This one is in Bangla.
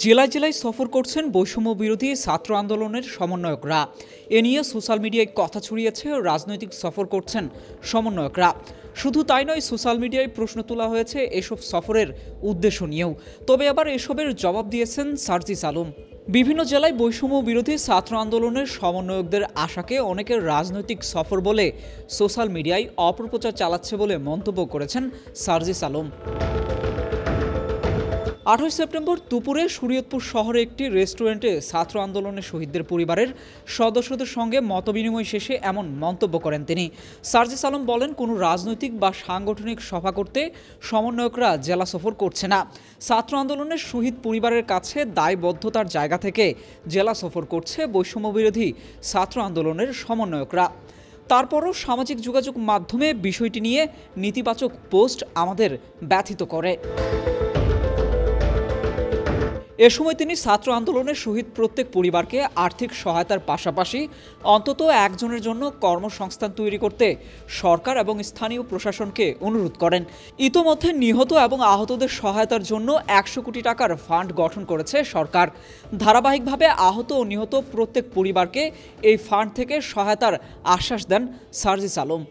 জেলায় জেলায় সফর করছেন বৈষম্য বিরোধী ছাত্র আন্দোলনের সমন্বয়করা। এ নিয়ে সোশ্যাল মিডিয়ায় কথা ছড়িয়েছে রাজনৈতিক সফর করছেন সমন্বয়করা। শুধু তাই নয়, সোশ্যাল মিডিয়ায় প্রশ্ন তোলা হয়েছে এসব সফরের উদ্দেশ্য নিয়েও। তবে আবার এসবের জবাব দিয়েছেন সার্জিস আলম। বিভিন্ন জেলায় বৈষম্য বিরোধী ছাত্র আন্দোলনের সমন্বয়কদের আশাকে অনেকের রাজনৈতিক সফর বলে সোশ্যাল মিডিয়ায় অপপ্রচার চালাচ্ছে বলে মন্তব্য করেছেন সার্জিস আলম। 28 সেপ্টেম্বর দুপুরে শরীয়তপুর শহরে একটি রেস্টুরেন্টে ছাত্র আন্দোলনের শহীদদের পরিবারের সদস্যদের সঙ্গে মতবিনিময় শেষে এমন মন্তব্য করেন তিনি। সার্জিস আলম বলেন, কোনো রাজনৈতিক বা সাংগঠনিক সভা করতে সমন্বয়করা জেলা সফর করছে না। ছাত্র আন্দোলনের শহীদ পরিবারের কাছে দায়বদ্ধতার জায়গা থেকে জেলা সফর করছে বৈষম্য বিরোধী ছাত্র আন্দোলনের সমন্বয়করা। তারপরও সামাজিক যোগাযোগ মাধ্যমে বিষয়টি নিয়ে নেতিবাচক পোস্ট আমাদের ব্যথিত করে। এ সময় তিনি ছাত্র আন্দোলনের শহীদ প্রত্যেক পরিবারকে আর্থিক সহায়তার পাশাপাশি অন্তত একজনের জন্য কর্মসংস্থান তৈরি করতে সরকার এবং স্থানীয় প্রশাসনকে অনুরোধ করেন। ইতোমধ্যে নিহত এবং আহতদের সহায়তার জন্য 100 কোটি টাকার ফান্ড গঠন করেছে সরকার। ধারাবাহিকভাবে আহত ও নিহত প্রত্যেক পরিবারকে এই ফান্ড থেকে সহায়তার আশ্বাস দেন সার্জিস আলম।